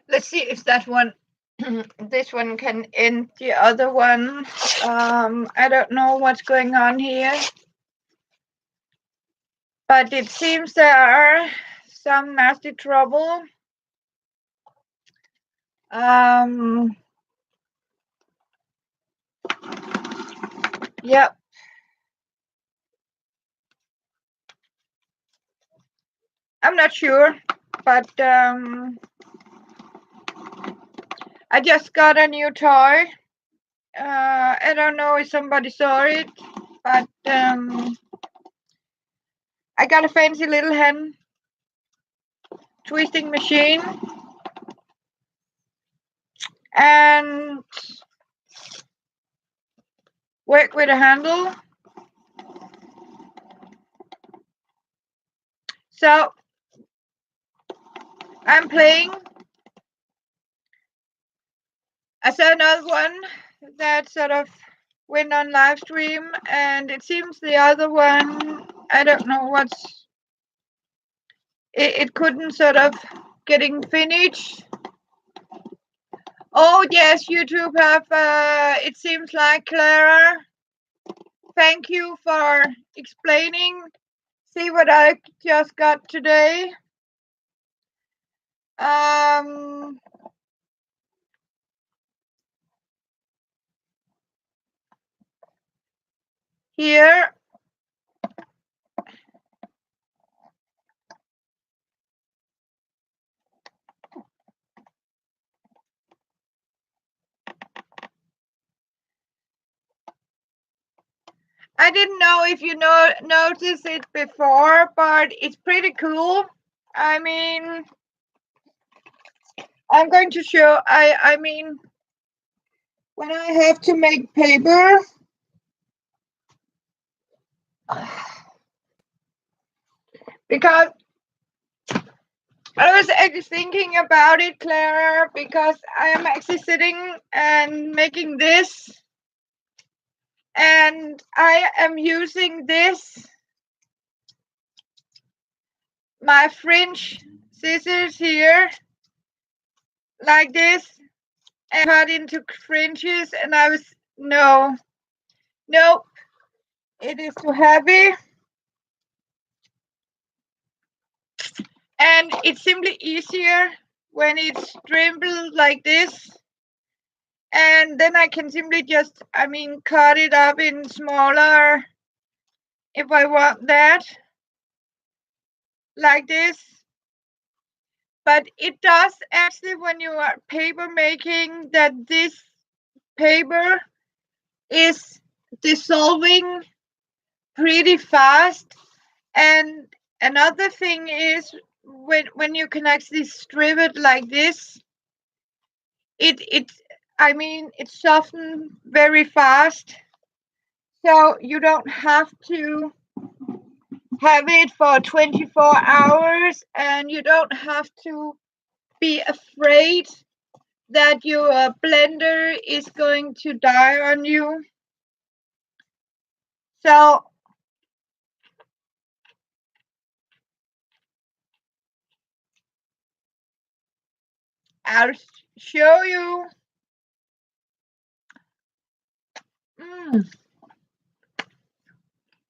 Let's see if that one, this one can end the other one. I don't know what's going on here, but it seems there are some nasty trouble. Yep. I'm not sure, but I just got a new toy. I don't know if somebody saw it, but I got a fancy little hand twisting machine, and work with a handle. So I'm playing. I saw another one that sort of went on live stream, and it seems the other one, I don't know what's, it couldn't sort of getting finished. Oh yes, YouTube have, it seems like, Clara, thank you for explaining. See what I just got today. Here. I didn't know if you noticed it before, but it's pretty cool. I mean, I'm going to show, I mean, when I have to make paper, because I was actually thinking about it, Clara, because I am actually sitting and making this, and I am using this, my French scissors here, like this, and cut into fringes, and I was, nope, it is too heavy. And it's simply easier when it's dribbled like this. And then I can simply just, I mean, cut it up in smaller if I want that, like this. But it does actually, when you are paper making, that this paper is dissolving pretty fast. And another thing is, when you can actually strip it like this, it I mean, it's softened very fast, so you don't have to have it for 24 hours, and you don't have to be afraid that your blender is going to die on you. So I'll show you.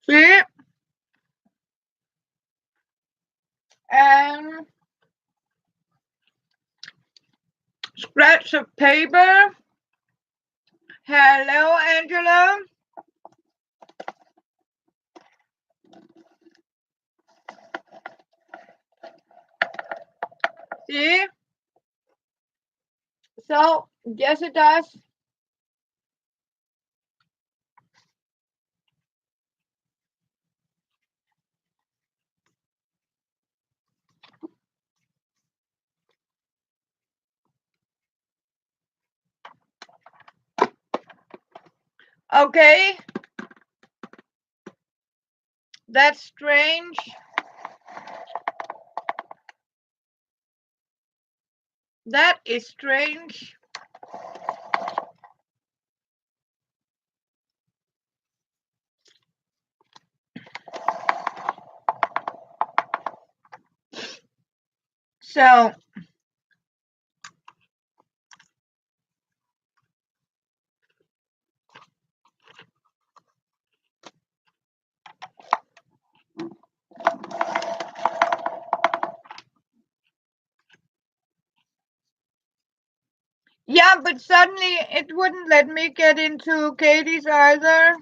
See? And scratch of paper. Hello, Angela. See? So, yes, it does. Okay. That's strange. That is strange. So suddenly it wouldn't let me get into Katie's either.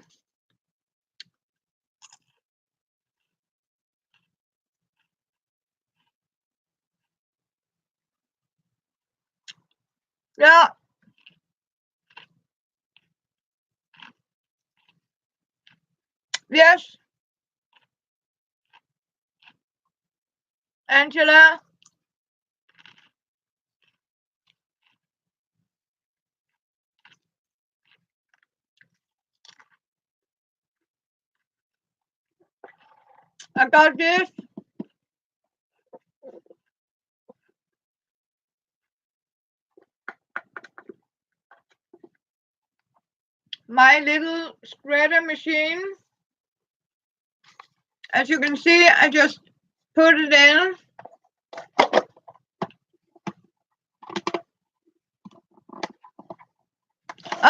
Yeah. Yes. Angela. I got this. My little spreader machine. As you can see, I just put it in.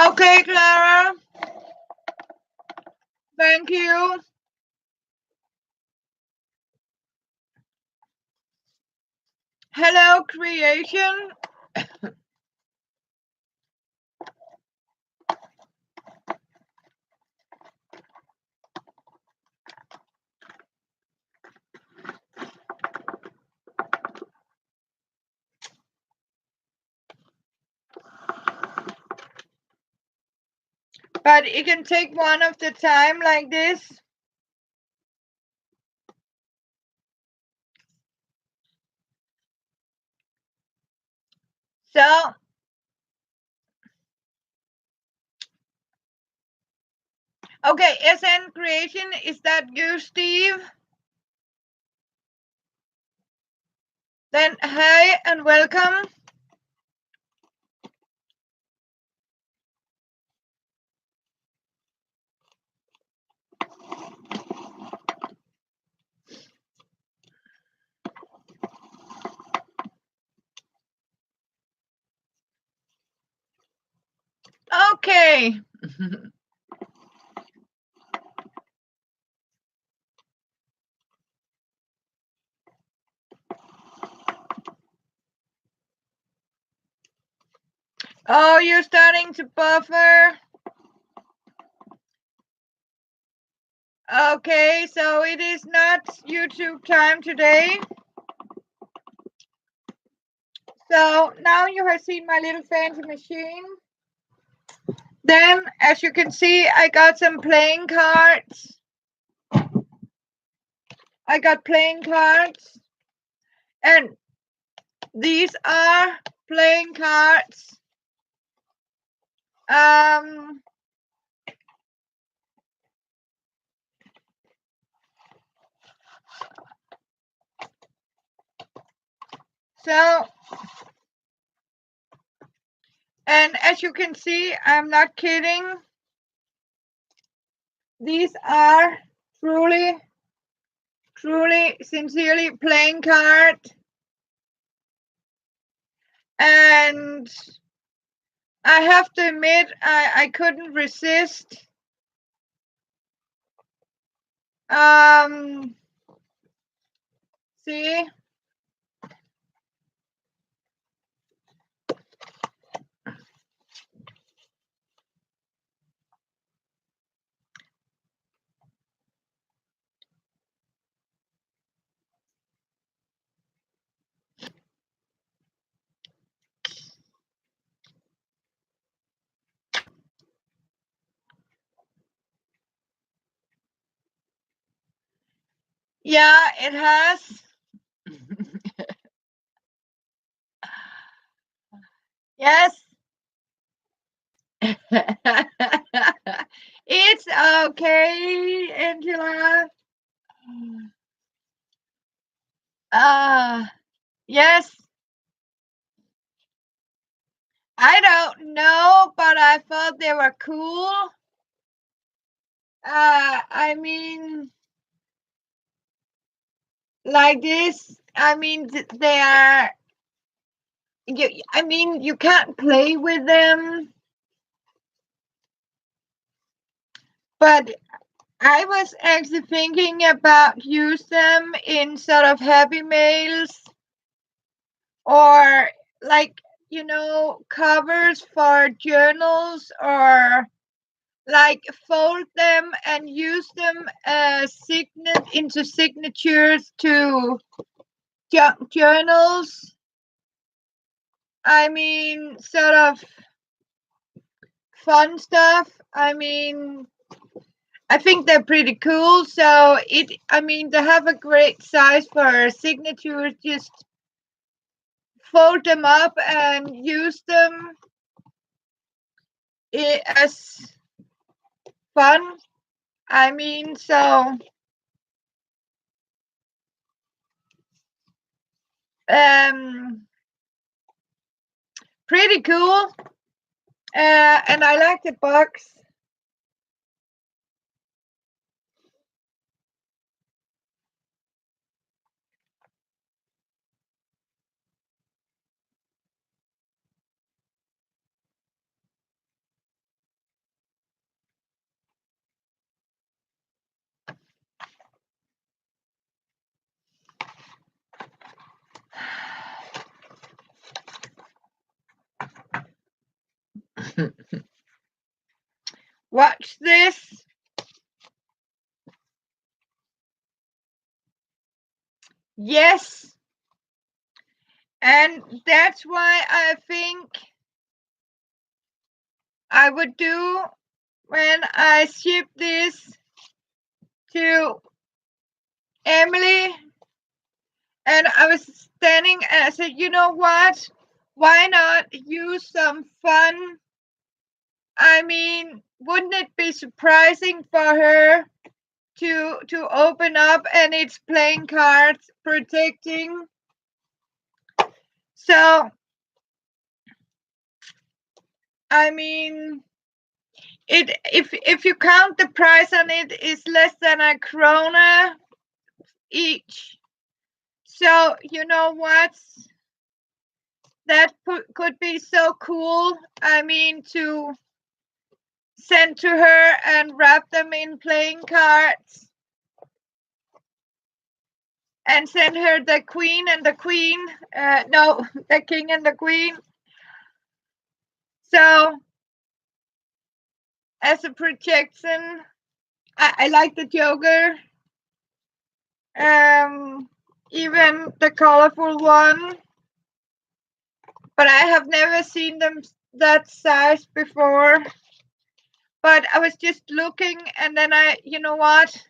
Okay, Clara. Thank you. Hello, creation. But you can take one of the time like this. So, okay, SN creation, is that you, Steve? Then hi and welcome. Okay. Oh, you're starting to buffer. Okay, so it is not YouTube time today. So now you have seen my little fancy machine. Then, as you can see, I got some playing cards. I got playing cards. And these are playing cards. So, and as you can see, I'm not kidding. These are truly, sincerely playing cards. And I have to admit, I couldn't resist. See? Yeah, it has. Yes. It's okay, Angela. Yes. I don't know, but I thought they were cool. I mean, like this. I mean, they are. I mean, you can't play with them, but I was actually thinking about use them in sort of happy mails, or like covers for journals, or like fold them and use them into signatures to journals. I mean, sort of fun stuff. I mean, I think they're pretty cool. So they have a great size for signatures. Just fold them up and use them as fun. I mean, so pretty cool. And I like the box. Watch this. Yes. And that's why I think I would do when I ship this to Emily. And I was standing and I said, you know what? Why not use some fun? I mean, wouldn't it be surprising for her to open up and it's playing cards protecting? So I mean, if you count the price on it, is less than a krona each. So you know what? That could be so cool. I mean, to send to her and wrap them in playing cards and send her the queen and the queen. No, the king and the queen. So as a projection, I like the Joker. Even the colorful one, but I have never seen them that size before. But I was just looking, and then you know what?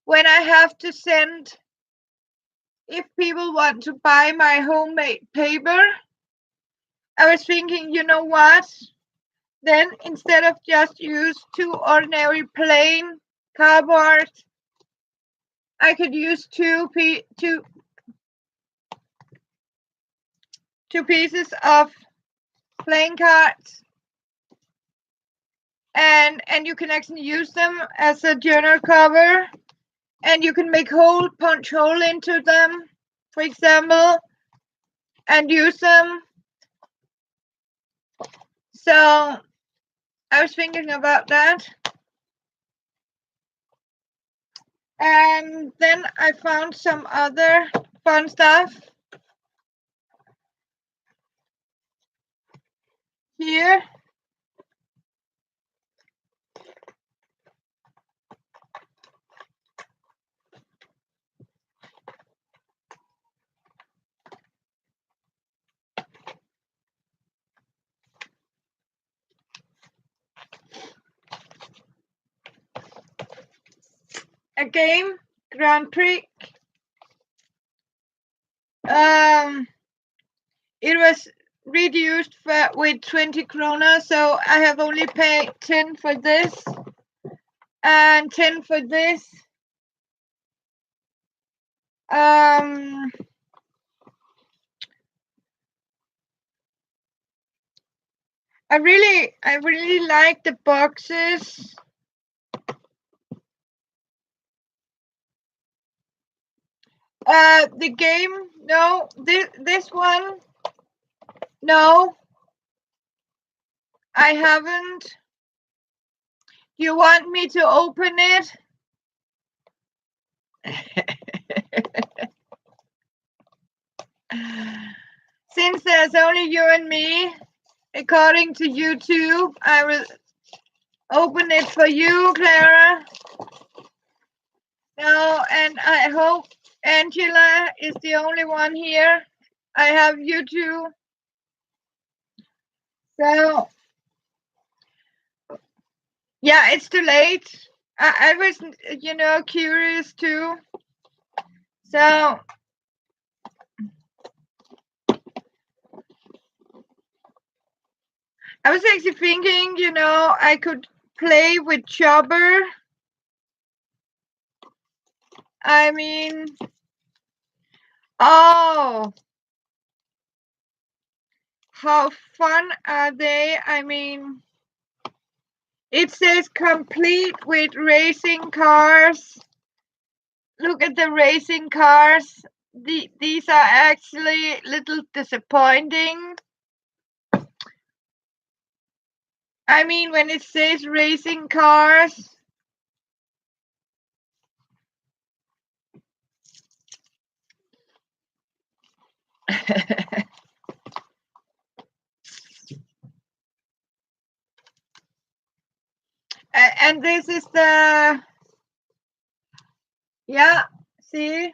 When I have to send, if people want to buy my homemade paper, I was thinking, you know what? Then instead of just use two ordinary plain cardboard, I could use two pieces of playing cards, and you can actually use them as a journal cover, and you can make punch hole into them, for example, and use them. So I was thinking about that. And then I found some other fun stuff here. A game, Grand Prix. It was reduced with 20 krona, so I have only paid 10 for this and 10 for this. I really like the boxes. The game, no. This one, no. I haven't. Do you want me to open it? since there's only you and me, according to YouTube, I will open it for you, Clara. No, and I hope Angela is the only one here. I have you two. So, yeah, it's too late. I was, curious too. So, I was actually thinking, I could play with Chopper. I mean, oh, how fun are they? I mean, it says complete with racing cars. Look at the racing cars. These are actually a little disappointing. I mean, when it says racing cars. And this is the, yeah, see?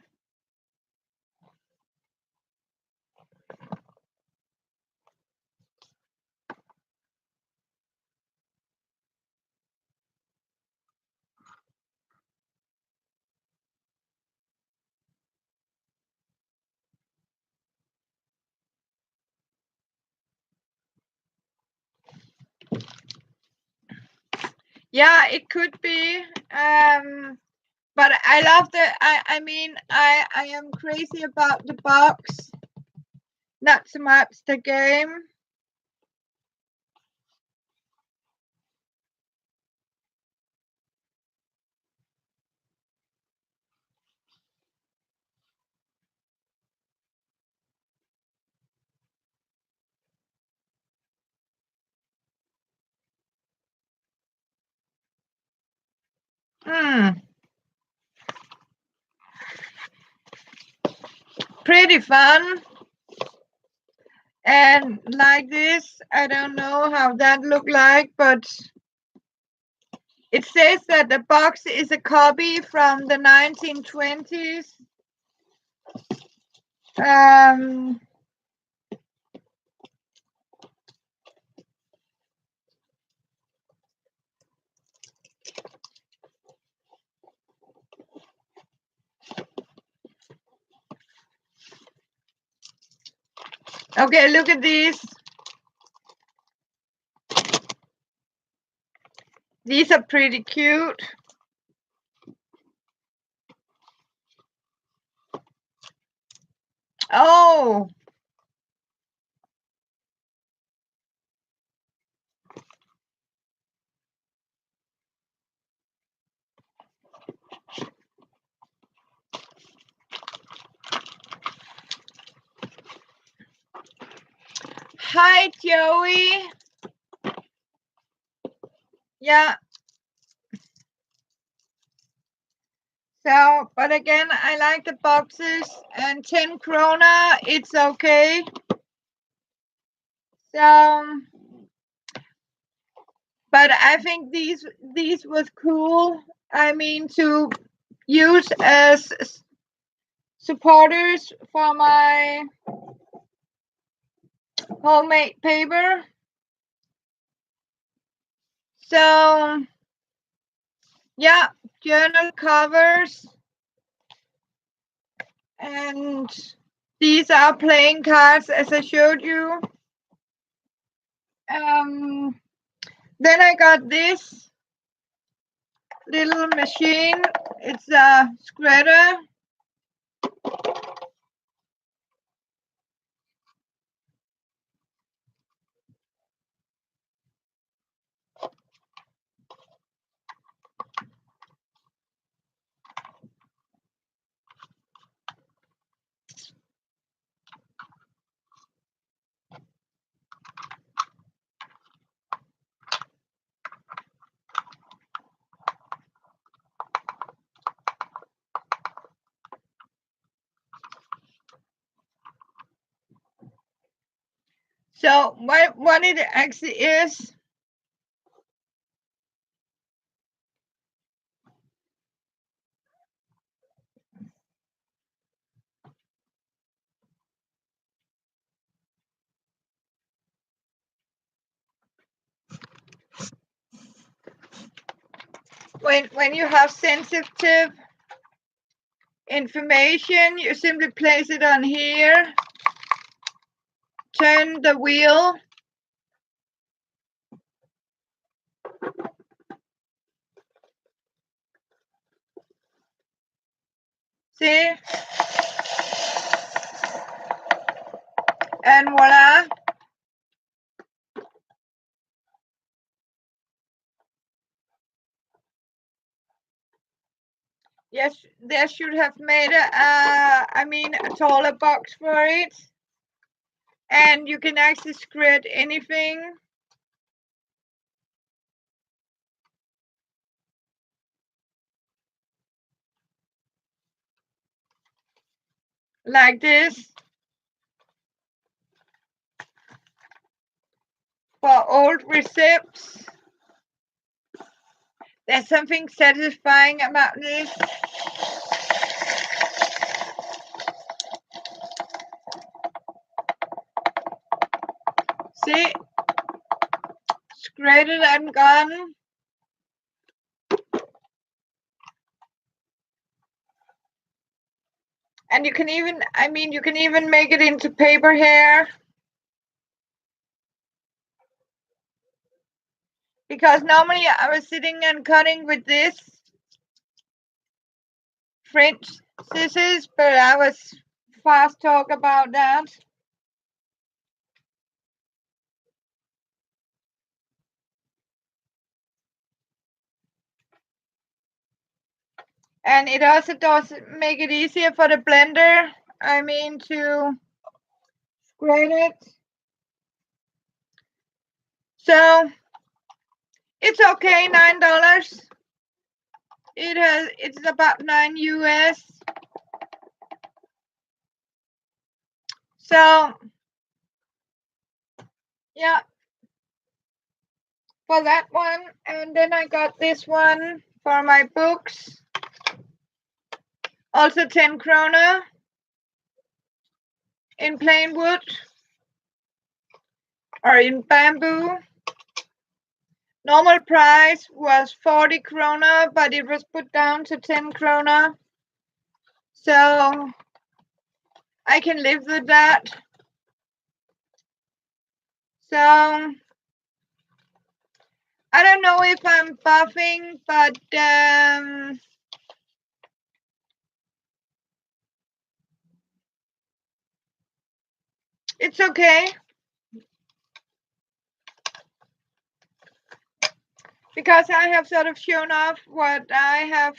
Yeah, it could be. But I love I mean, I am crazy about the box, not so much the game. Pretty fun. And like this, I don't know how that look like, but it says that the box is a copy from the 1920s. Okay, look at these. These are pretty cute. Oh, hi, Joey. Yeah. So, but again, I like the boxes, and 10 krona, it's okay. So, but I think these was cool. I mean, to use as supporters for my homemade paper. So, yeah, journal covers, and these are playing cards as I showed you. Then I got this little machine. It's a spreader. So what it actually is, when you have sensitive information, you simply place it on here, turn the wheel, see, and voila. Yes, they should have made a taller box for it, and you can actually spread anything. Like this. For old recipes. There's something satisfying about this. See? Scratted and gone. And you can even, you can even make it into paper hair. Because normally I was sitting and cutting with this French scissors, but I was fast talk about that. And it also does make it easier for the blender, to grate it. So it's okay, $9. It's about $9 US. So yeah, for that one. And then I got this one for my books. Also 10 krona in plain wood or in bamboo. Normal price was 40 krona, but it was put down to 10 krona. So I can live with that. So I don't know if I'm buffing, but it's okay. Because I have sort of shown off what I have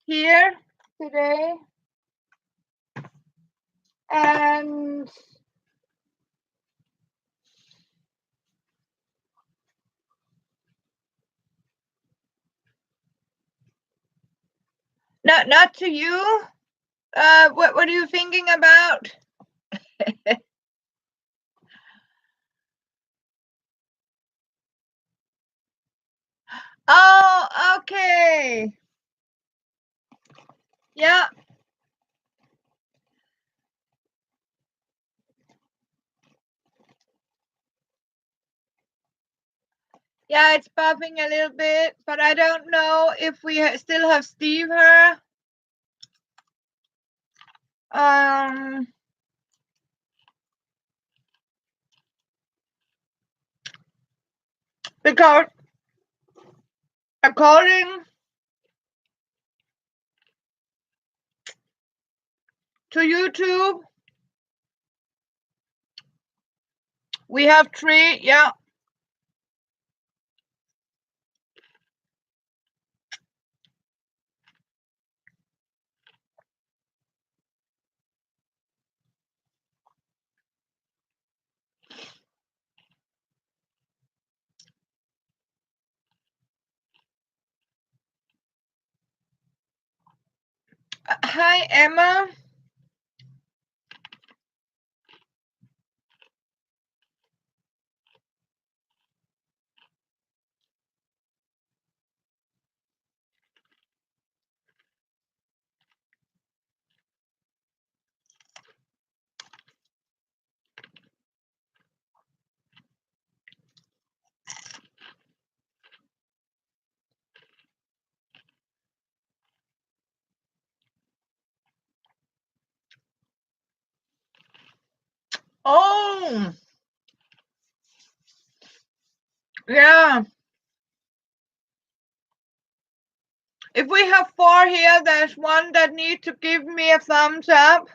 here today. And not to you. What are you thinking about? Oh, okay. Yeah. Yeah, it's buffing a little bit, but I don't know if we still have Steve here. Because according to YouTube, we have 3. Yeah. Hi, Emma. Oh, yeah. If we have 4 here, there's one that needs to give me a thumbs up.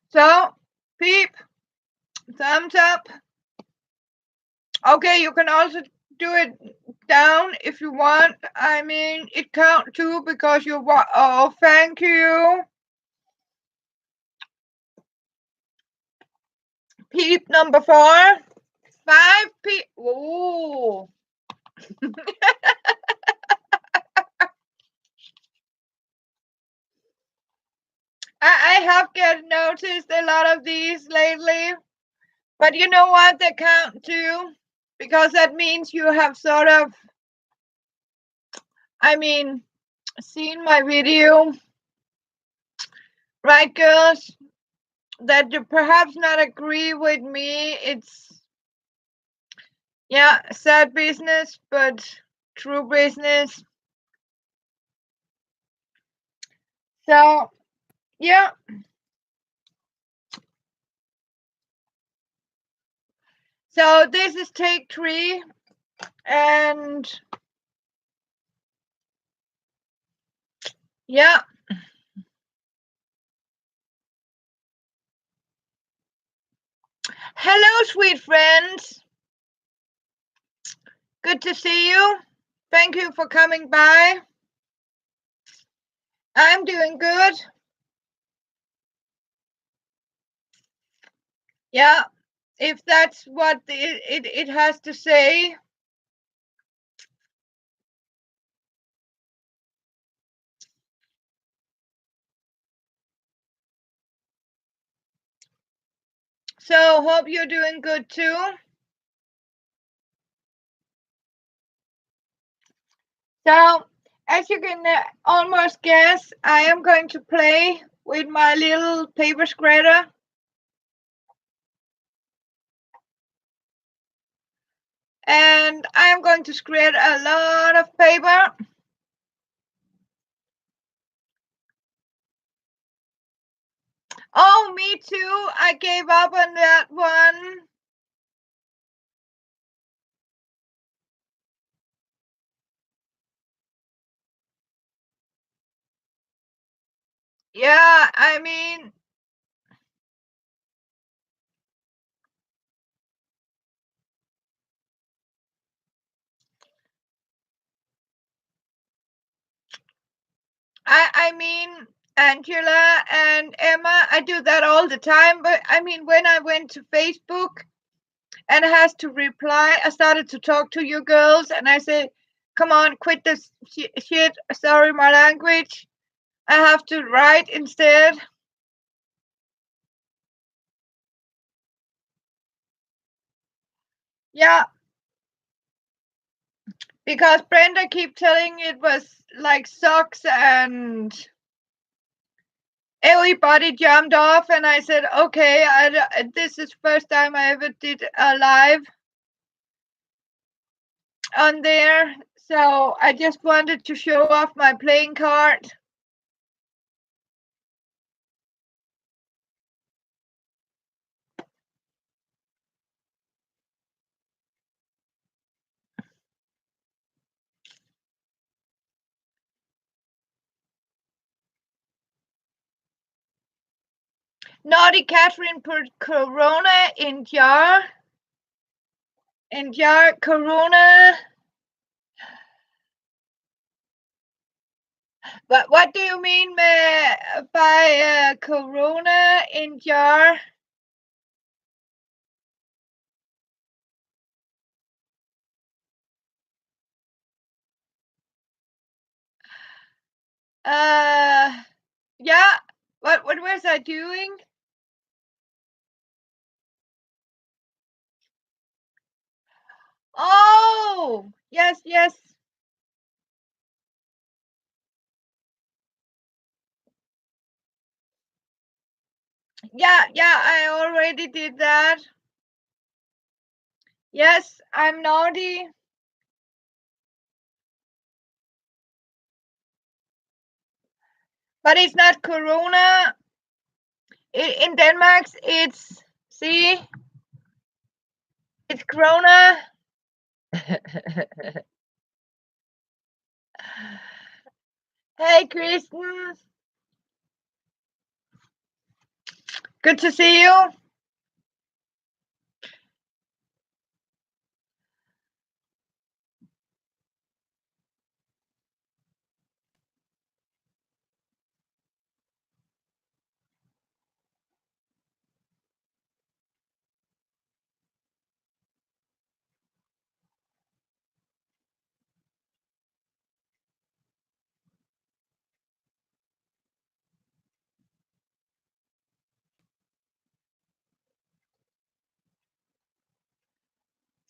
So, Peep, thumbs up. Okay, you can also do it down if you want. I mean, it counts too because you oh, thank you. Peep number 4. 5 peep. Ooh. I have get noticed a lot of these lately. But you know what? They count too. Because that means you have sort of, I mean, seen my video. Right, girls? That you perhaps not agree with me. It's, yeah, sad business, but true business. So, yeah. So this is take 3. And yeah. Hello, sweet friends. Good to see you. Thank you for coming by. I'm doing good. Yeah, if that's what it has to say. So, hope you're doing good too. So, as you can almost guess, I am going to play with my little paper shredder. And I am going to shred a lot of paper. Oh, me too. I gave up on that one. Yeah, I mean, I mean, Angela and Emma, I do that all the time. But I mean, when I went to Facebook and has to reply, I started to talk to you girls, and I said, "Come on, quit this shit." Sorry, my language. I have to write instead. Yeah, because Brenda keep telling it was like socks and everybody jumped off, and I said, okay, this is first time I ever did a live on there, so I just wanted to show off my playing card. Naughty Catherine put Corona in jar. In jar, Corona. But what do you mean by Corona in jar? Yeah. What was I doing? Oh, yes, yes. Yeah, I already did that. Yes, I'm naughty. But it's not Corona. In Denmark, it's, see, it's krona. Hey, Kristen. Good to see you.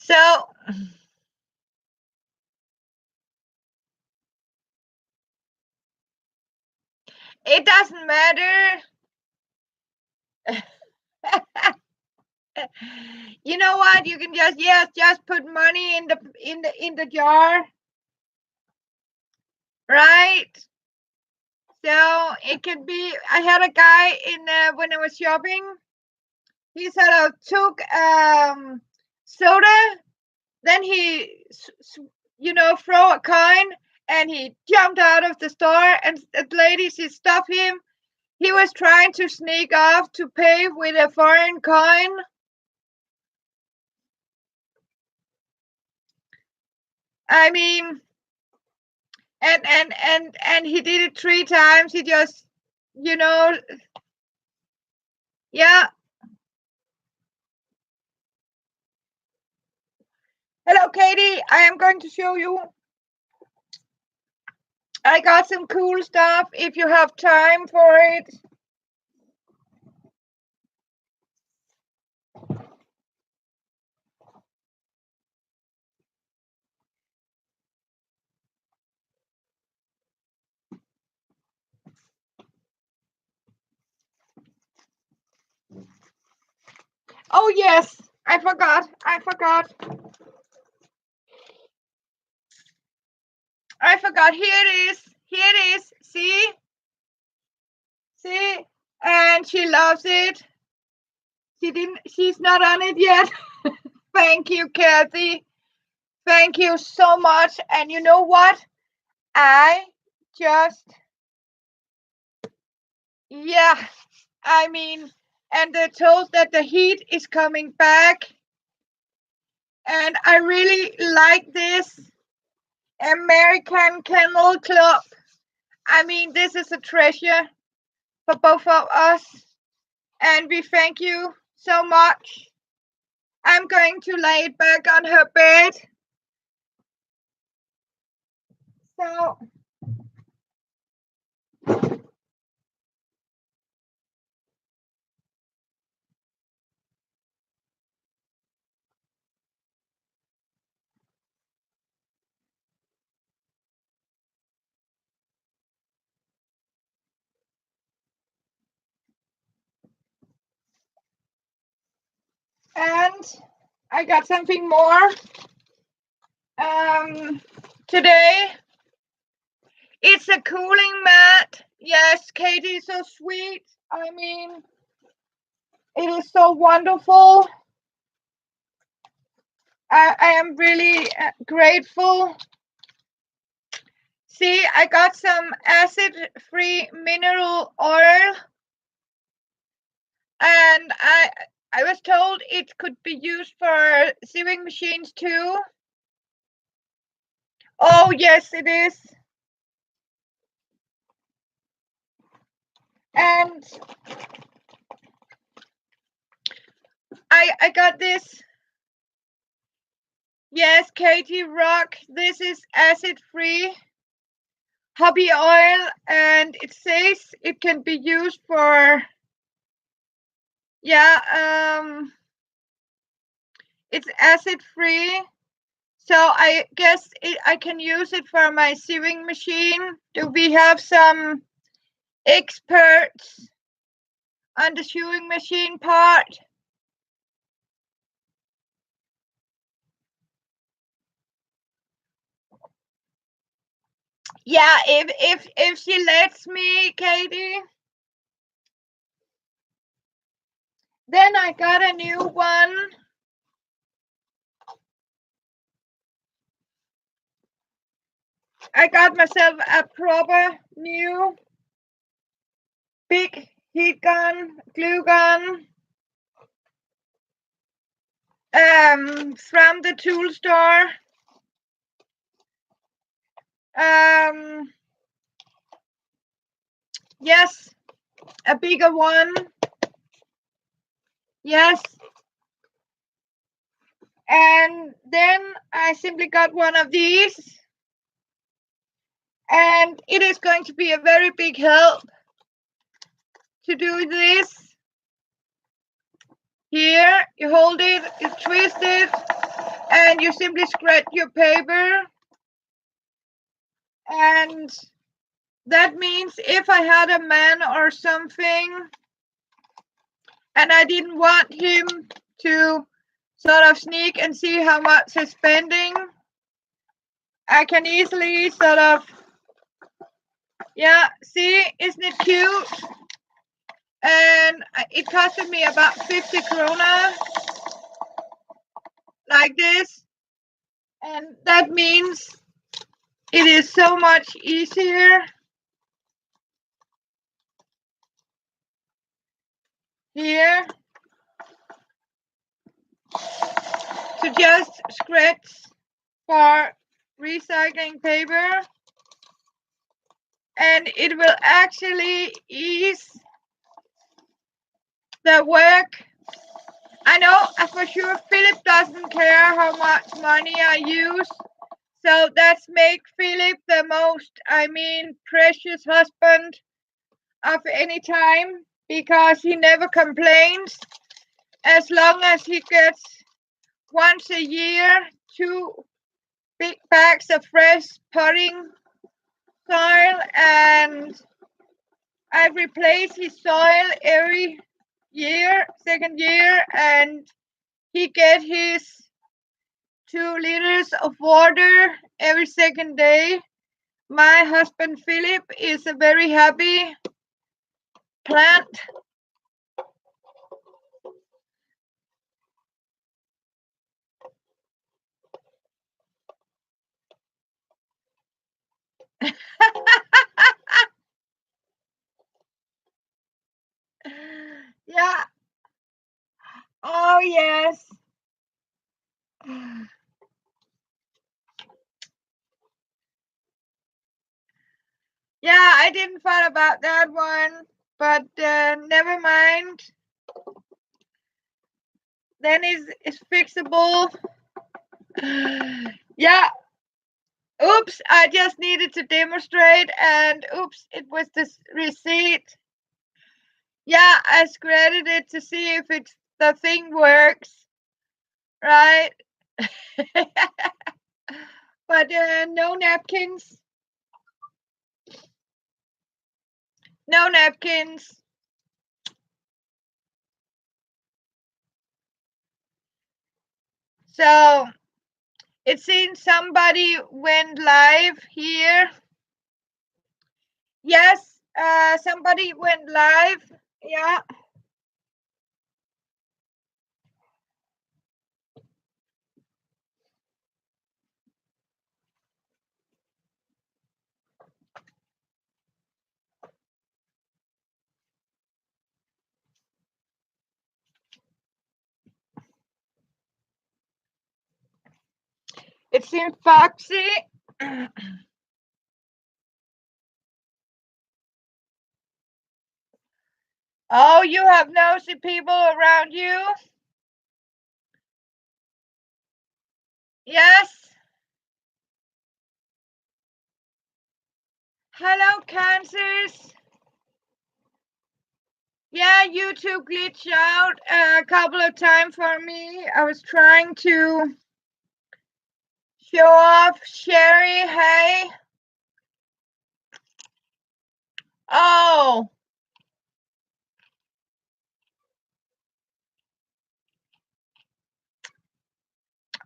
So, it doesn't matter. You know what? You can just put money in the jar, right? So it can be. I had a guy in when I was shopping. He sort of took soda, then he throw a coin, and he jumped out of the store. And the lady, she stopped him. He was trying to sneak off to pay with a foreign coin. I mean, and he did it 3 times. He just, yeah. Hello, Katie. I am going to show you. I got some cool stuff if you have time for it. Oh, yes. I forgot. Here it is. See? And she loves it. She's not on it yet. Thank you, Kathy. Thank you so much. And you know what? I just, yeah, I mean, and they're told that the heat is coming back. And I really like this American Kennel Club. I mean, this is a treasure for both of us. And we thank you so much. I'm going to lay it back on her bed. So, and I got something more. Today, it's a cooling mat. Yes, Katie is so sweet. I mean, it is so wonderful. I am really grateful. See, I got some acid-free mineral oil, and I was told it could be used for sewing machines too. Oh, yes, it is. And I got this. Yes, Katie Rock. This is acid-free hobby oil, and it says it can be used for, it's acid-free. So I guess I can use it for my sewing machine. Do we have some experts on the sewing machine part? Yeah, if she lets me, Katie. Then I got a new one. I got myself a proper new big heat gun, glue gun, from the tool store. Yes, a bigger one. Yes. And then I simply got one of these. And it is going to be a very big help to do this. Here, you hold it, you twist it, and you simply scratch your paper. And that means if I had a man or something, and I didn't want him to sort of sneak and see how much he's spending, I can easily sort of, yeah, see, isn't it cute? And it costed me about 50 krona, like this. And that means it is so much easier here to just scratch for recycling paper, and it will actually ease the work. I know for sure Philip doesn't care how much money I use, so that's make Philip the most, precious husband of any time, because he never complains as long as he gets once a year 2 big bags of fresh potting soil, and I replace his soil every year, second year, and he get his 2 liters of water every second day. My husband Philip is a very happy plant. Yeah. Oh, yes. Yeah, I didn't thought about that one, but never mind. Then it's fixable. Yeah. Oops, I just needed to demonstrate, and oops, it was this receipt. Yeah, I scratched it to see if the thing works, right? But no napkins. No napkins. So it seems somebody went live here. Yes, somebody went live. Yeah. It seems foxy. Oh, you have nosy people around you? Yes. Hello, Kansas. Yeah, YouTube glitched out a couple of times for me. I was trying to show off Sherry. Hey. Oh.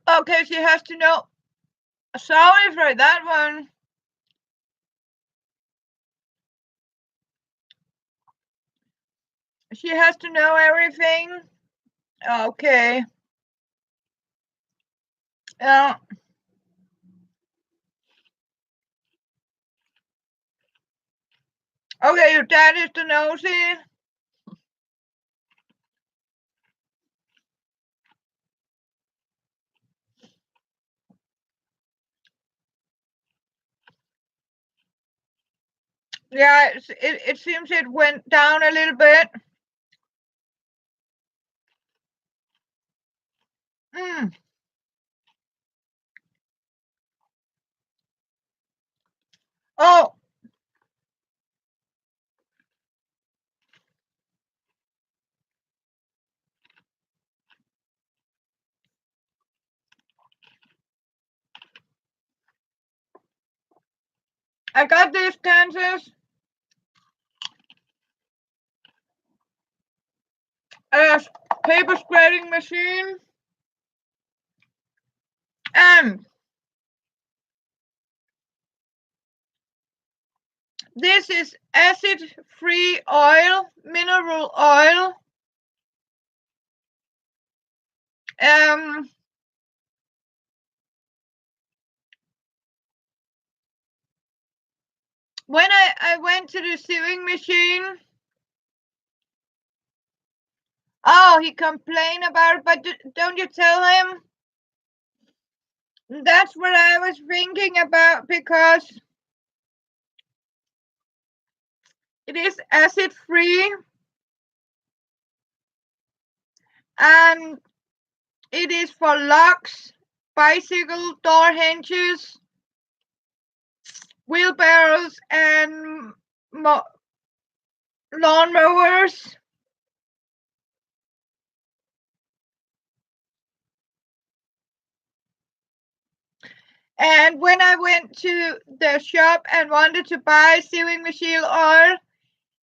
Okay, she has to know. Sorry for that one. She has to know everything. Okay. Uh, okay, your dad is the nosy. Yeah, it seems it went down a little bit. Mm. Oh, I got this, Kansas. A paper spreading machine. And this is acid-free oil, mineral oil. Um, when I went to the sewing machine, oh, he complained about it, but don't you tell him? That's what I was thinking about, because it is acid-free and it is for locks, bicycle door hinges, wheelbarrows, and lawnmowers. And when I went to the shop and wanted to buy sewing machine oil,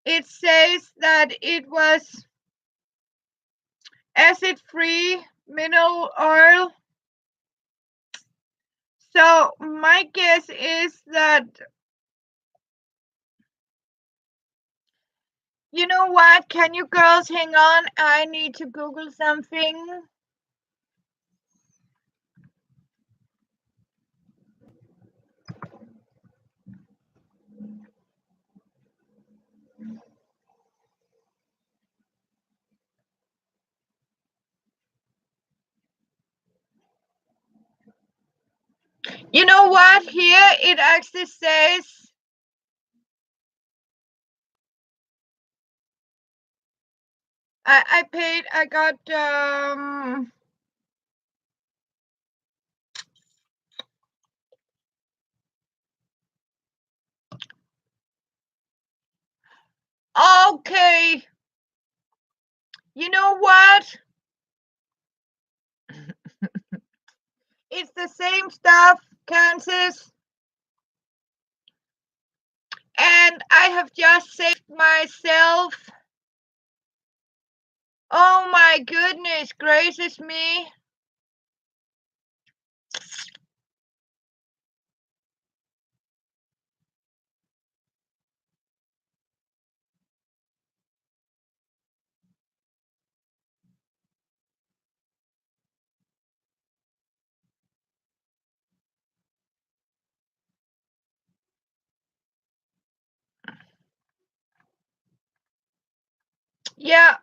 it says that it was acid-free mineral oil. So my guess is that, you know what? Can you girls hang on? I need to Google something. You know what? Here it actually says I got okay. You know what? It's the same stuff, Kansas. And I have just saved myself. Oh my goodness gracious me. Yeah.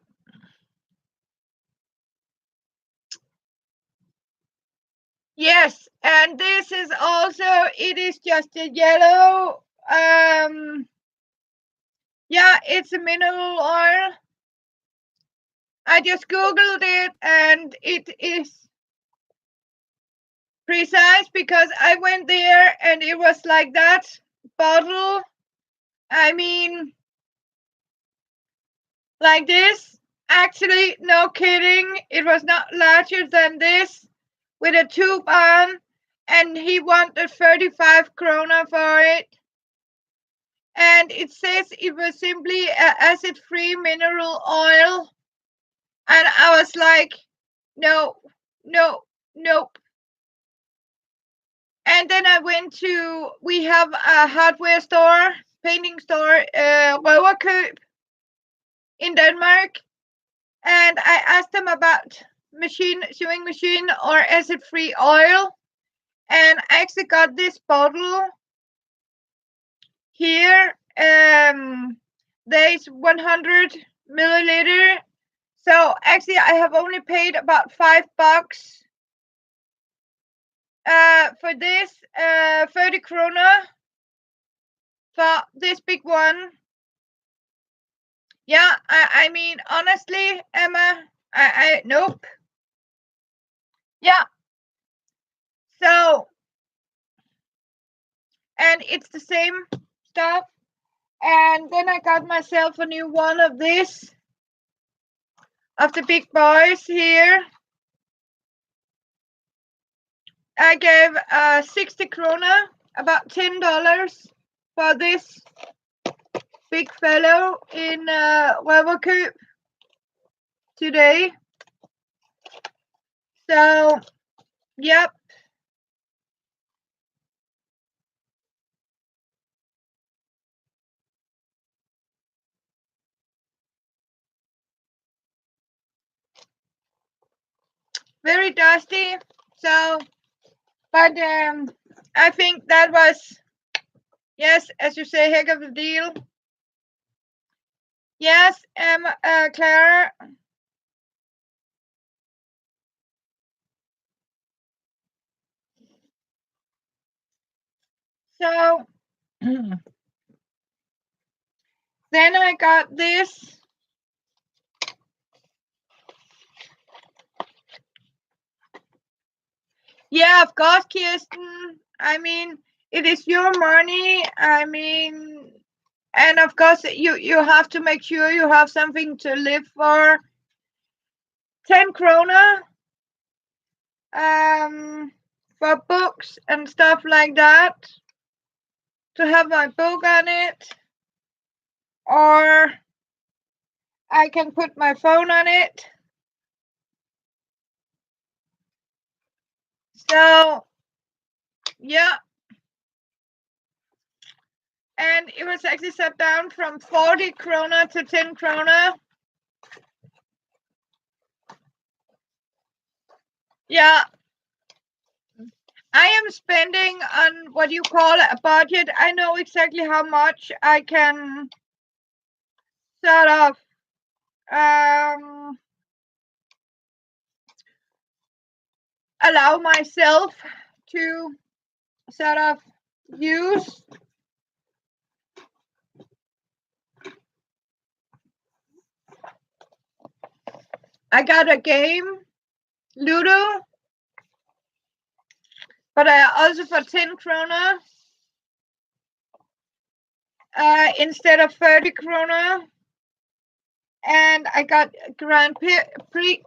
Yes, and this is also, it is just a yellow, yeah, it's a mineral oil. I just Googled it and it is precise because I went there and it was like that bottle. I mean, like this. Actually, no kidding, it was not larger than this with a tube on, and he wanted 35 krona for it. And it says it was simply acid-free mineral oil. And I was like, no, no, nope. And then I went to, we have a hardware store, painting store, Røverkøb in Denmark. and I asked them about sewing machine or acid-free oil, and I actually got this bottle here. There's 100 milliliter. So actually, I have only paid about $5 for this, 30 krona for this big one. Yeah, I mean, honestly, Emma, I nope. Yeah. So, and it's the same stuff. And then I got myself a new one of this, of the big boys here. I gave 60 krona, about $10 for this big fellow in Wavercoop today. So, yep. Very dusty. So, but I think that was, yes, as you say, heck of a deal. Yes, Clara. So then I got this. Yeah, of course, Kirsten. I mean, it is your money. I mean, and of course, you have to make sure you have something to live for. 10 krona for books and stuff like that. To have my book on it, or I can put my phone on it. So, yeah. And it was actually set down from 40 krona to 10 krona. Yeah. I am spending on what you call a budget. I know exactly how much I can sort of allow myself to sort of use. I got a game, Ludo, but I also for 10 krona instead of 30 krona. And I got Grand Prix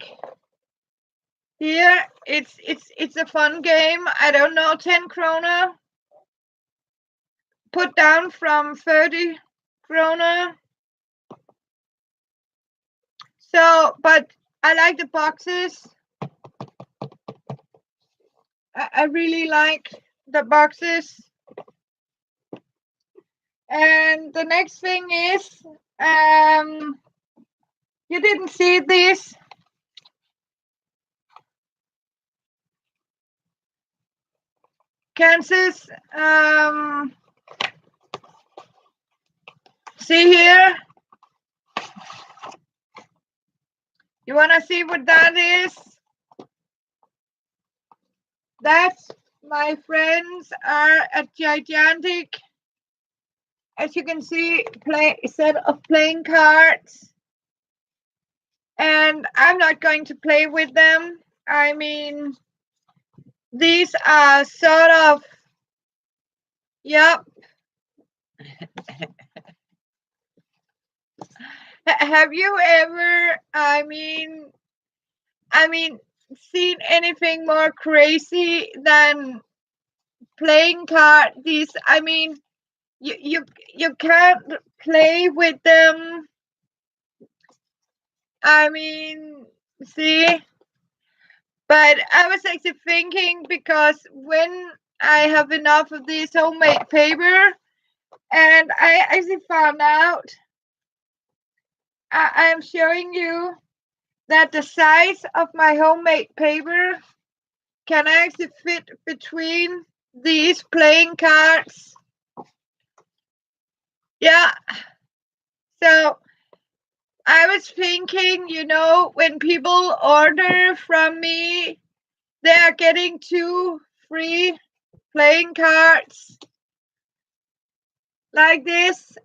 here. It's a fun game. I don't know, 10 krona. Put down from 30 krona. So, but I like the boxes. I really like the boxes. And the next thing is, you didn't see this. Kansas, see here. You wanna see what that is? That's, my friends, are a gigantic, as you can see, set of playing cards. And I'm not going to play with them. I mean, these are sort of, yep. Have you ever, I mean, seen anything more crazy than playing card? These, I mean, you can't play with them. I mean, see, but I was actually thinking, because when I have enough of this homemade paper, and I actually found out, I'm showing you, that the size of my homemade paper can actually fit between these playing cards. Yeah. So I was thinking, when people order from me, they are getting 2 free playing cards like this.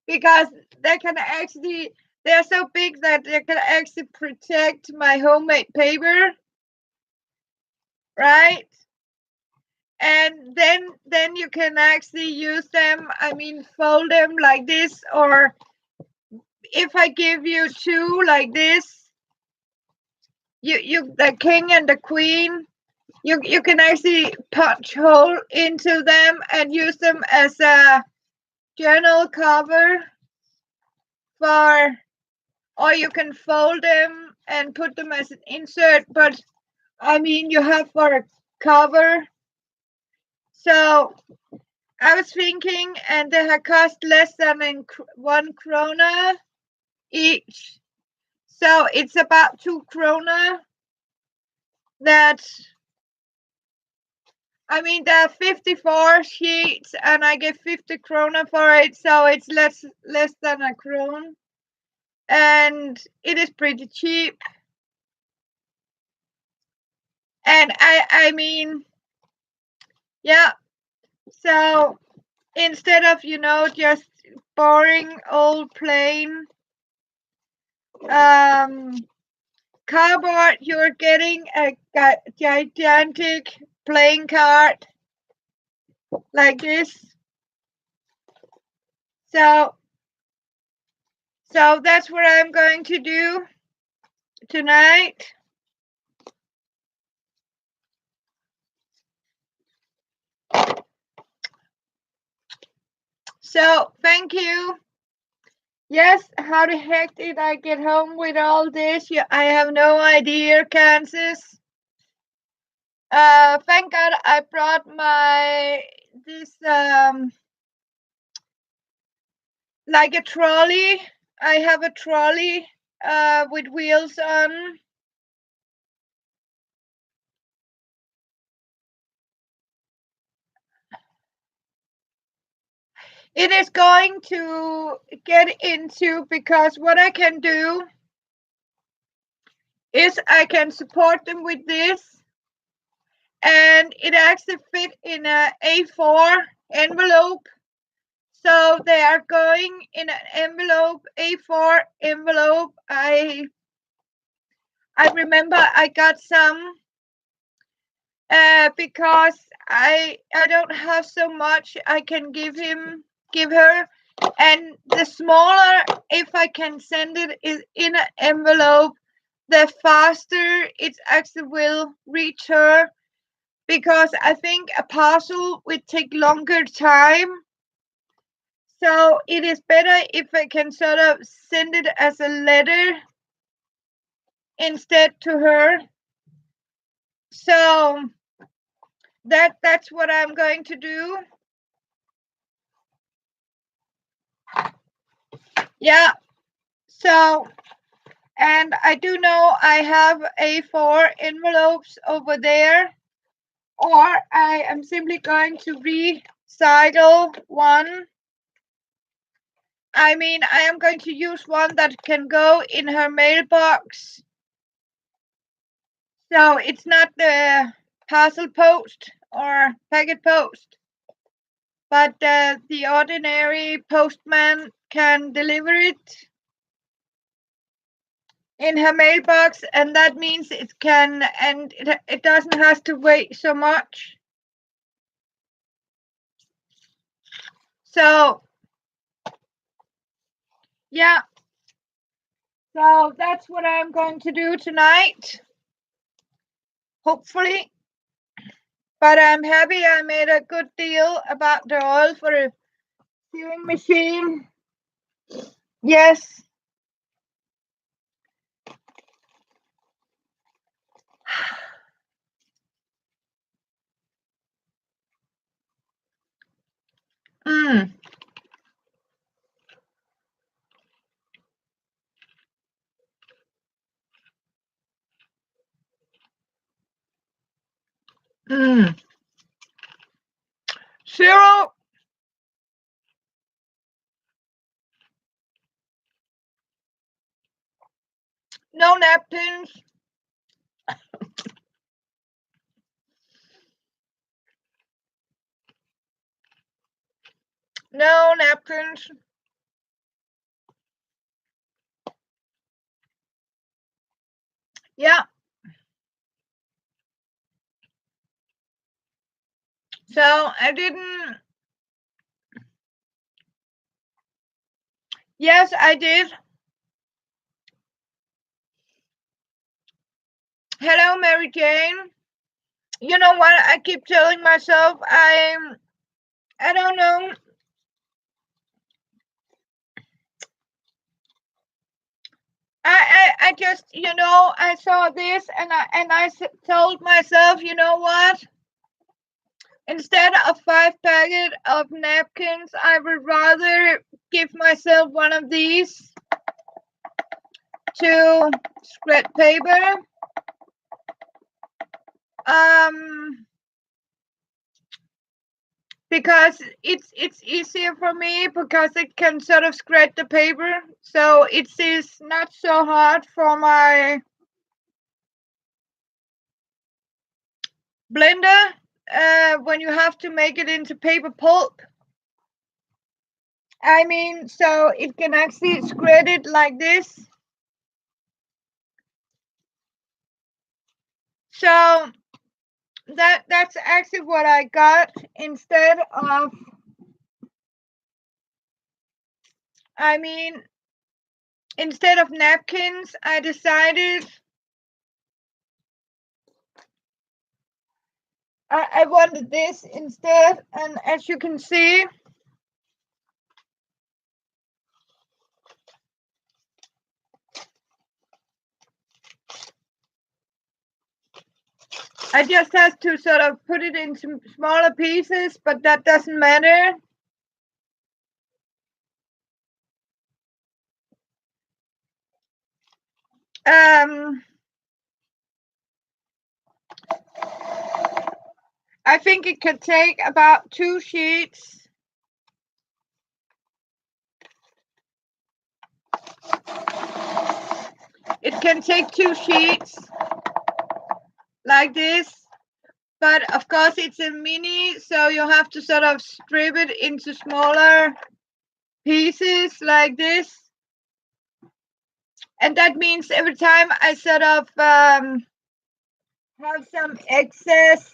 Because they're so big that they can actually protect my homemade paper, right? And then you can actually use them, fold them like this, or if I give you 2 like this, you the king and the queen, you can actually punch hole into them and use them as a journal cover or you can fold them and put them as an insert, but you have for a cover. So I was thinking, and they have cost less than 1 krona each. So it's about 2 krona. There are 54 sheets, and I get 50 krona for it, so it's less than a krone, and it is pretty cheap. And yeah. So instead of just boring old plain cardboard, you're getting a gigantic playing card like this. So that's what I'm going to do tonight. So thank you. Yes, how the heck did I get home with all this? I have no idea, Kansas. Thank God I brought this like a trolley. I have a trolley with wheels on. It is going to get into, because what I can do is I can support them with this, and it actually fit in a A4 envelope. So they are going in an envelope, A4 envelope. I remember I got some because I don't have so much I can give her, and the smaller, if I can send it is in an envelope, the faster it actually will reach her, because I think a parcel would take longer time. So it is better if I can sort of send it as a letter instead to her. So that's what I'm going to do. Yeah. So, and I do know I have A4 envelopes over there, or I am simply going to recycle one. I am going to use one that can go in her mailbox. So it's not the parcel post or packet post, but the ordinary postman can deliver it in her mailbox, and that means it can, and it doesn't have to wait so much. So yeah, so that's what I'm going to do tonight, hopefully. But I'm happy I made a good deal about the oil for a sewing machine. Yes. Mm. Mm. Zero. No napkins. No napkins. Yeah. So I didn't. Yes, I did. Hello, Mary Jane. You know what? I keep telling myself I don't know. I just, I saw this and I told myself, you know what? Instead of 5 packet of napkins, I would rather give myself one of these to spread paper. Because it's easier for me because it can sort of spread the paper, so it is not so hard for my blender when you have to make it into paper pulp. I mean, so it can actually spread it like this. So that's actually what I got instead of, I mean, instead of napkins, I decided I wanted this instead, and as you can see, I just have to sort of put it into smaller pieces, but that doesn't matter. I think it could take about 2 sheets. It can take 2 sheets like this, but of course it's a mini, so you have to sort of strip it into smaller pieces like this. And that means every time I sort of have some excess,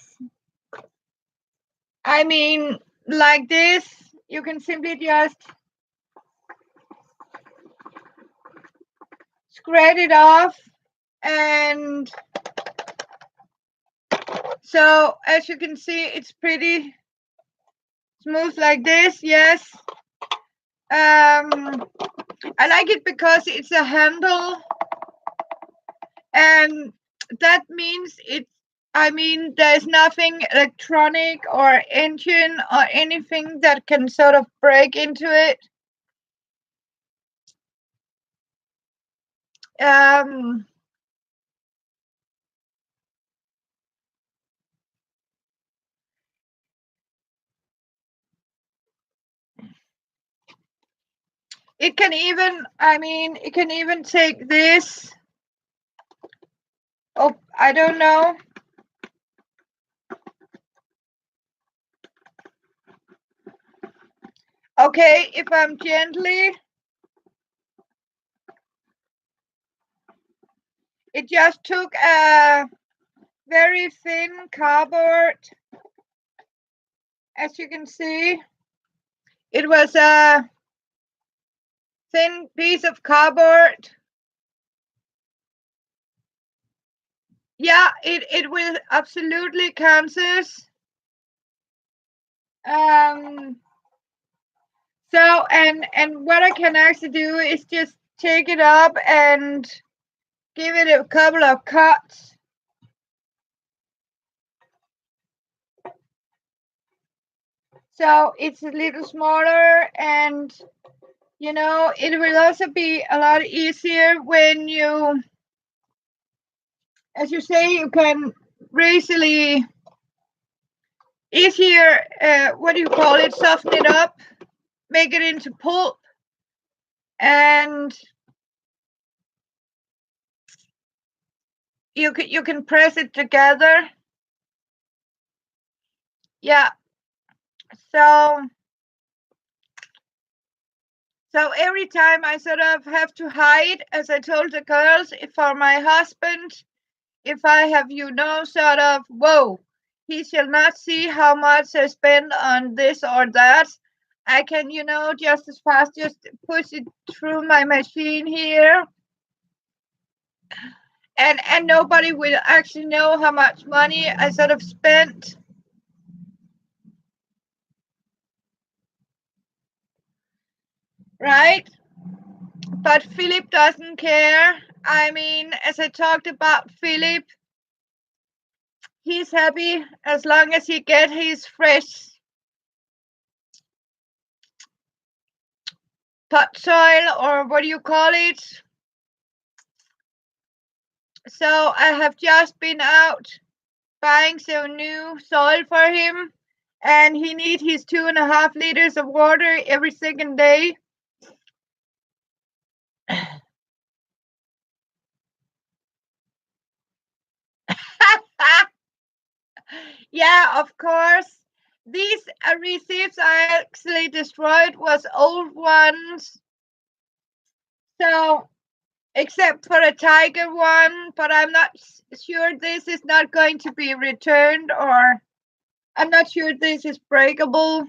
I mean, like this, you can simply just scrape it off. And so as you can see, it's pretty smooth like this. Yes. I like it because it's a handle, and that means there's nothing electronic or engine or anything that can sort of break into it. It can even take this. Oh, I don't know. Okay, if I'm gently, it just took a very thin cardboard. As you can see, it was a thin piece of cardboard. Yeah, it will absolutely Kansas. So and what I can actually do is just take it up and give it a couple of cuts. So it's a little smaller, and it will also be a lot easier when you, as you say, you can easily easier, what do you call it, soften it up, make it into pulp, and you can press it together. Yeah. So every time I sort of have to hide, as I told the girls, if for my husband, if I have, sort of, whoa, he shall not see how much I spend on this or that. I can, just as fast just push it through my machine here. And nobody will actually know how much money I sort of spent. Right? But Philip doesn't care. I mean, as I talked about Philip, he's happy as long as he gets his fresh topsoil, or what do you call it? So I have just been out buying some new soil for him, and he needs his 2.5 liters of water every second day. Yeah, of course. These receipts I actually destroyed was old ones. So, except for a tiger one, but I'm not sure this is not going to be returned, or I'm not sure this is breakable.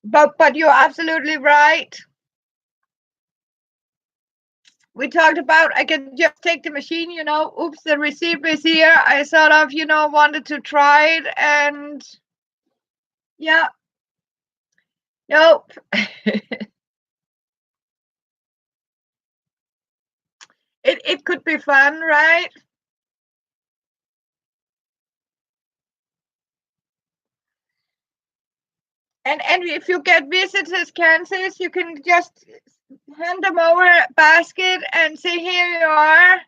But you're absolutely right. We talked about I can just take the machine, oops, the receipt is here. I sort of, wanted to try it, and yeah, nope. It could be fun, right? And if you get visitors, Kansas, you can just hand them over a basket and say, here you are,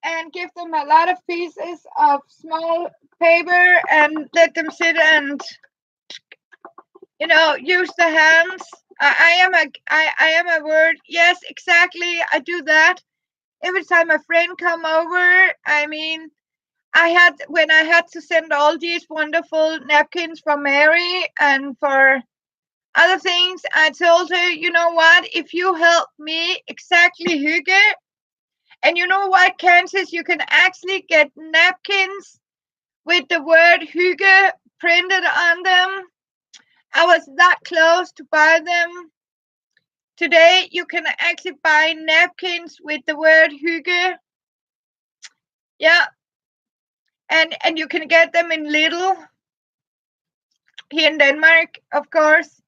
and give them a lot of pieces of small paper and let them sit and use the hands. I am a word. Yes, exactly. I do that every time a friend come over. I mean, when I had to send all these wonderful napkins for Mary and for other things, I told her, you know what, if you help me, exactly, Hygge, and you know what, Kansas, you can actually get napkins with the word Hygge printed on them. I was that close to buy them. Today, you can actually buy napkins with the word Hygge. Yeah, and you can get them in Lidl here in Denmark, of course.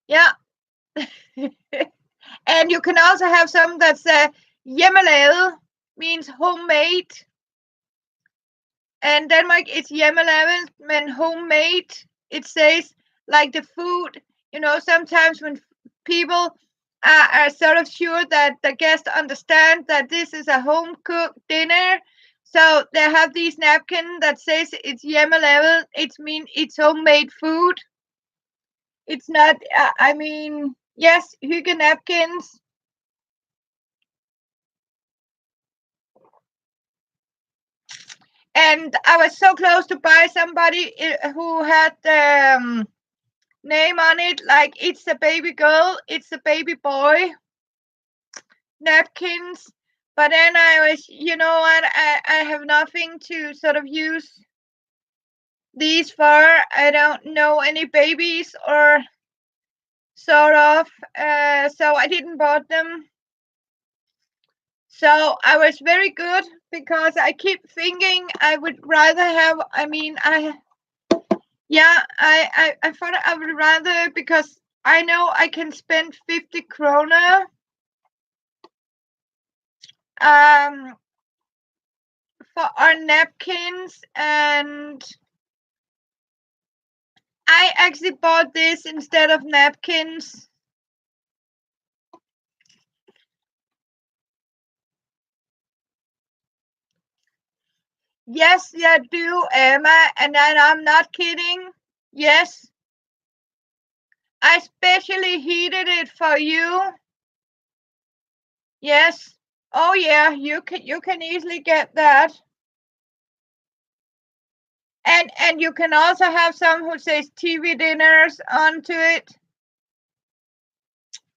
Yeah. And you can also have some that's hjemmelavet, means homemade. And Denmark, it's hjemmelavet, mean homemade. It says like the food. Sometimes when people are sort of sure that the guests understand that this is a home cooked dinner, so they have these napkins that says it's hjemmelavet. It means it's homemade food. It's not. I mean, yes, Hygge napkins. And I was so close to buy somebody who had the name on it, like it's a baby girl, it's a baby boy napkins. But then I was, what, I have nothing to sort of use these for. I don't know any babies or sort of, so I didn't bought them. So I was very good because I keep thinking I would rather have, I thought I would rather, because I know I can spend 50 krona for our napkins, and I actually bought this instead of napkins. Yes, you do, Emma, and I'm not kidding. Yes, I specially heated it for you. Yes. Oh yeah, you can easily get that. And you can also have some who says TV dinners onto it.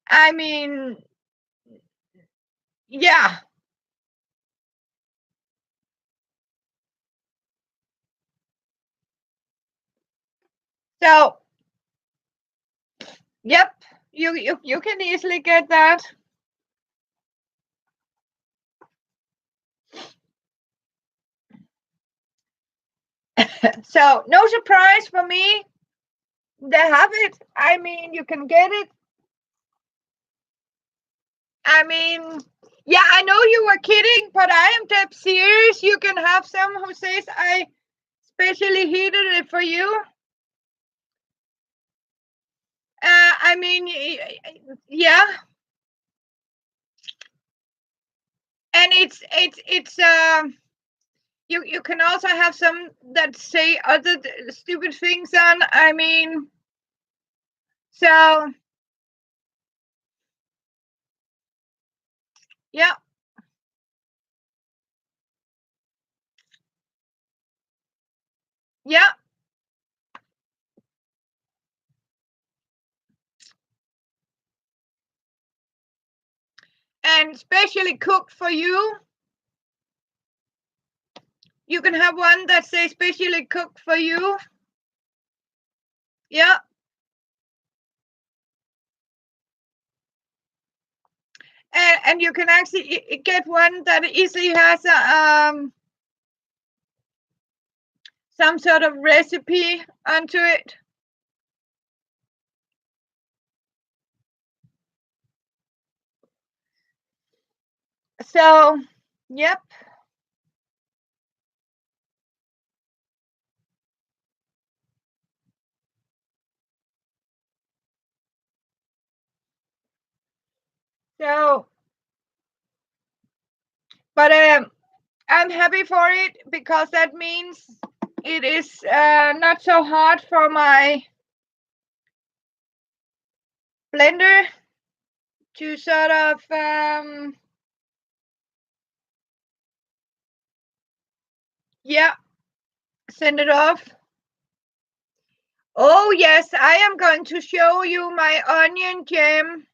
I mean, yeah. So, yep, you can easily get that. So, no surprise for me. They have it. I mean, you can get it. I mean, yeah, I know you were kidding, but I am dead serious. You can have some who says I specially heated it for you. I mean, yeah, and it's you can also have some that say other stupid things on. I mean, so yeah, yeah, and specially cooked for you. You can have one that says specially cooked for you. Yeah. And you can actually get one that easily has some sort of recipe onto it. So, yep. So, but I'm happy for it because that means it is not so hard for my blender to sort of yeah, send it off. Oh yes, I am going to show you my onion jam,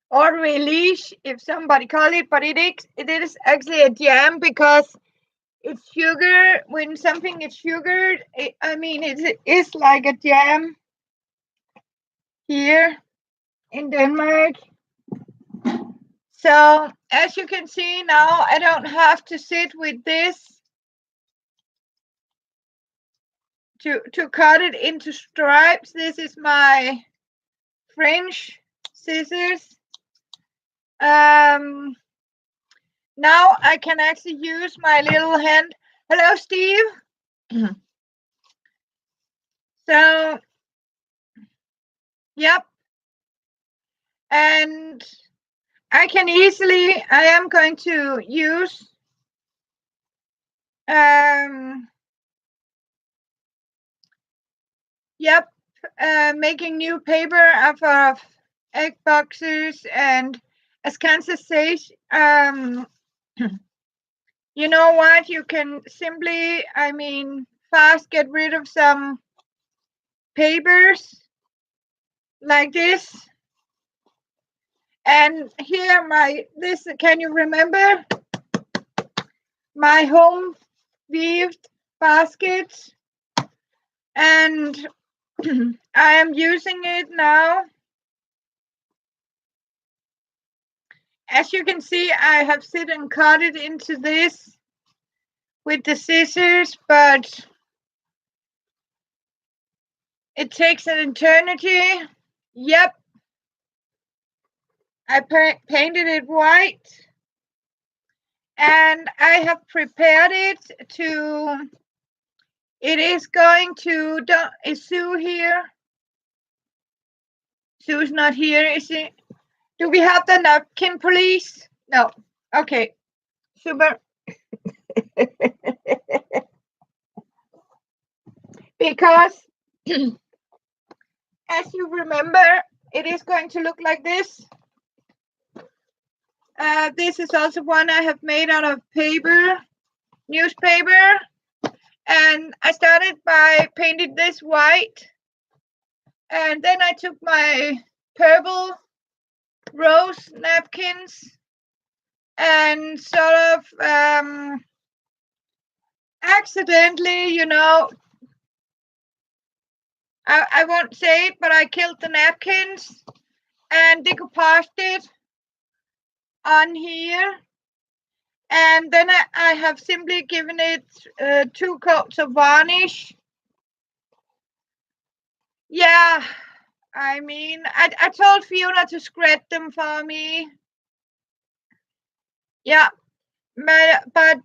or relish if somebody call it, but it is actually a jam because it's sugar. When something is sugared, I mean it is like a jam here in Denmark. So as you can see now, I don't have to sit with this to cut it into stripes. This is my French scissors. Um, Now I can actually use my little hand. Hello, Steve. So, yep. And I am going to use, um, yep, making new paper out of egg boxes. And as Kansas says, you know what? You can simply, I mean, fast get rid of some papers like this. And here can you remember my home weaved basket? And I am using it now. As you can see, I have sit and cut it into this with the scissors, but it takes an eternity. Yep, I painted it white, and I have prepared it to. It is going to. Is Sue here? Sue's not here, is she? Do we have the napkin, please? No. Okay. Super. Because as you remember, it is going to look like this. This is also one I have made out of paper, newspaper, and I started by painting this white, and then I took my purple rose napkins and sort of accidentally, I won't say it, but I killed the napkins and decoupaged it on here. And then I have simply given it 2 coats of varnish. Yeah, I mean, I told Fiona to scratch them for me. Yeah, but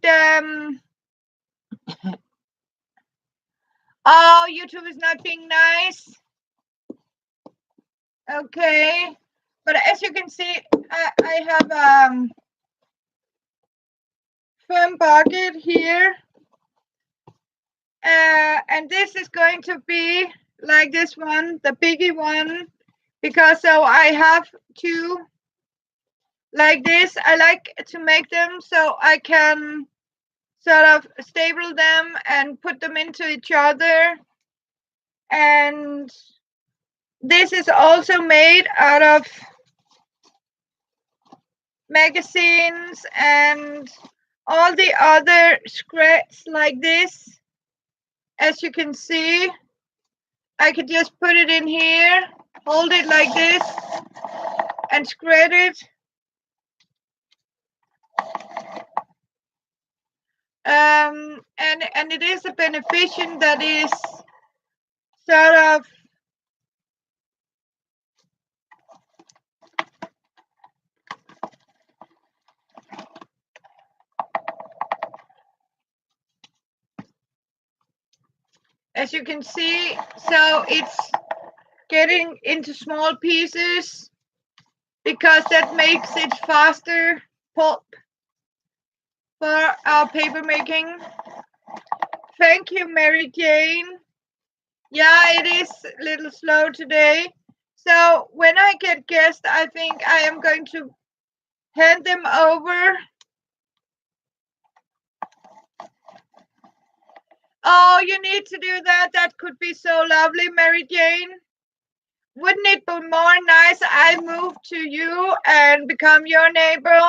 oh, YouTube is not being nice. Okay, but as you can see, I have firm bucket here, and this is going to be like this one, the biggie one, because so I have 2 like this. I like to make them so I can sort of stable them and put them into each other. And this is also made out of magazines and all the other scraps like this. As you can see, I could just put it in here, hold it like this, and spread it. And it is a beneficiation that is sort of as you can see, so it's getting into small pieces because that makes it faster pulp for our paper making. Thank you, Mary Jane. Yeah, it is a little slow today. So when I get guests, I think I am going to hand them over. Oh, you need to do that. That could be so lovely, Mary Jane. Wouldn't it be more nice I move to you and become your neighbor?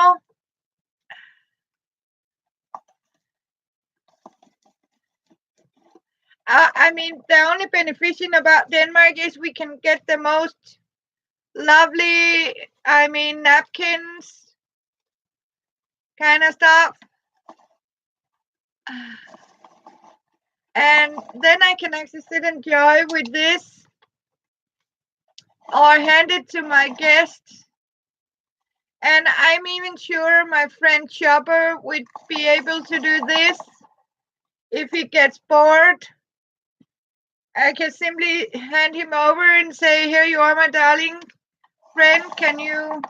I mean, the only beneficial about Denmark is we can get the most lovely, napkins kind of stuff. And then I can actually sit and enjoy with this or hand it to my guests. And I'm even sure my friend Chopper would be able to do this if he gets bored. I can simply hand him over and say, here you are, my darling friend. Can you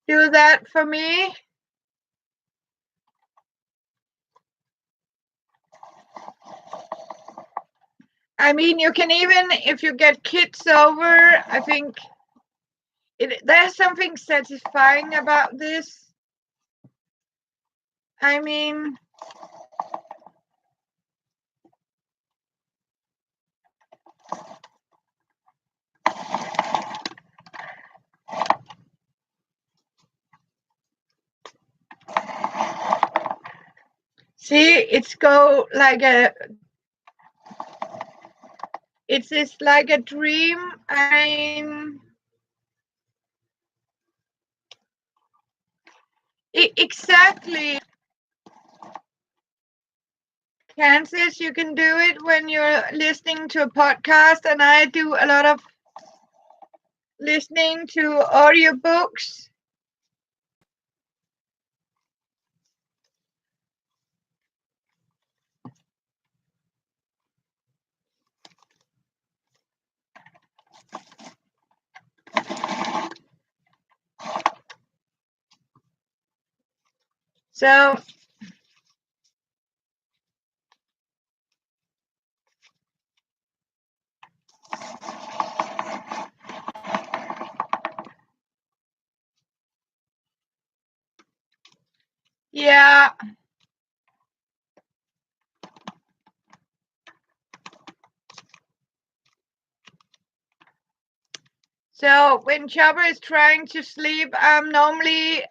do that for me? I mean, you can even, if you get kids over, I think there's something satisfying about this. I mean, see, it's just like a dream. Exactly. Kansas, you can do it when you're listening to a podcast, and I do a lot of listening to audiobooks. So Yeah. So when Chopper is trying to sleep, I'm normally,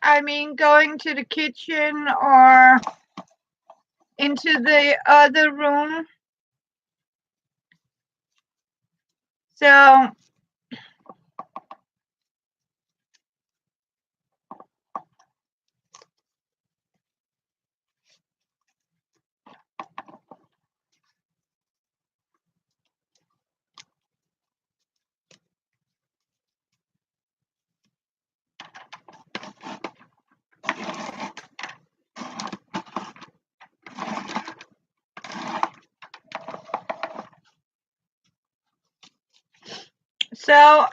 going to the kitchen or into the other room. So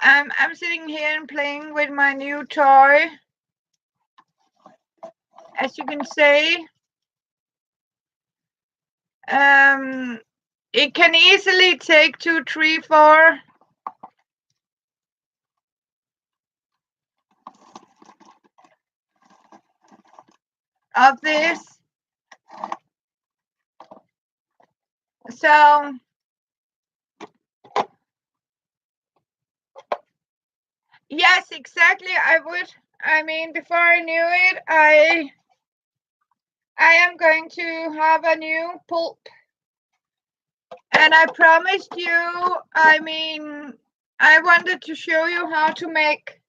I'm sitting here and playing with my new toy. As you can say, it can easily take 2, 3, 4 of this. So yes, exactly. I would. Before I knew it, I am going to have a new pulp. And I promised you, I wanted to show you how to make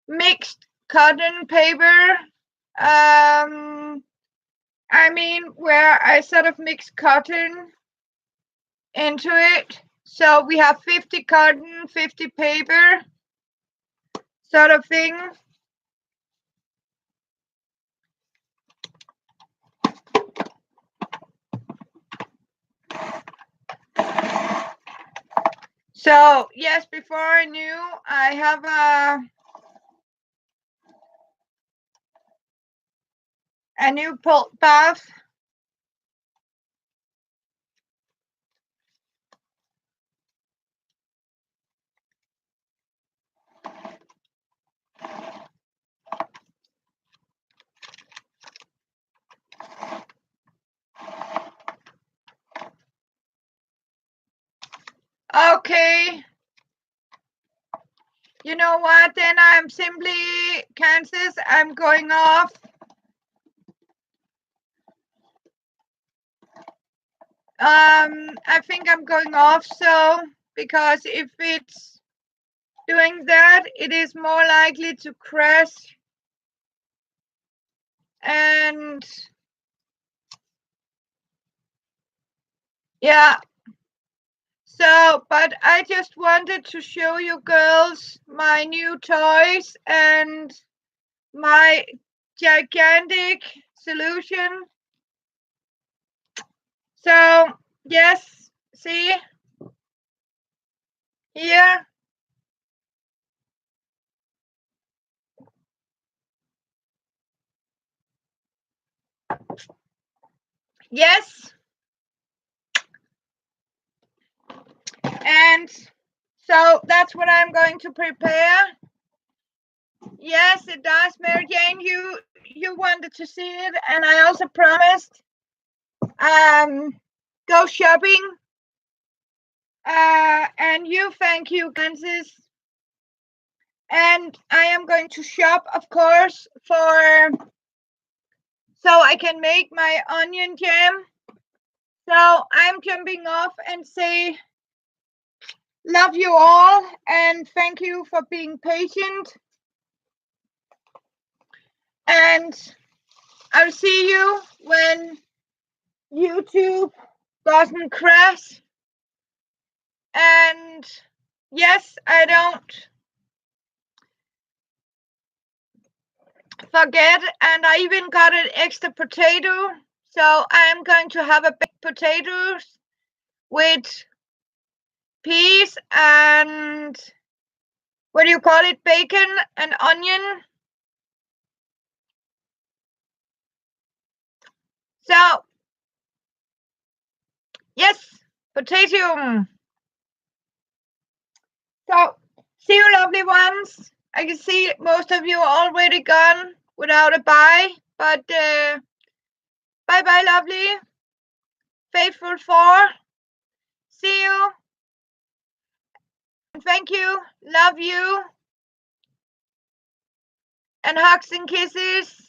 mixed cotton paper. Where I sort of mix cotton into it. So we have 50 cotton, 50 paper sort of thing. So yes, before I knew, I have a new pulp bath. Okay. You know what? Then I'm simply, Kansas, I'm going off. I think I'm going off, so because if it's doing that, it is more likely to crash. And yeah. So, but I just wanted to show you girls my new toys and my gigantic solution. So, yes, see here. Yes. And so that's what I'm going to prepare. Yes, it does, Mary Jane. You wanted to see it, and I also promised go shopping. And you, thank you, Kansas. And I am going to shop, of course, so I can make my onion jam. So I'm jumping off and say love you all and thank you for being patient. And I'll see you when YouTube doesn't crash. And yes, I don't forget, and I even got an extra potato. So I'm going to have a baked potatoes with peas and what do you call it? Bacon and onion. So yes, potato. So see you lovely ones. I can see most of you are already gone without a bye. But bye bye, lovely. Faithful 4. See you. Thank you. Love you. And hugs and kisses.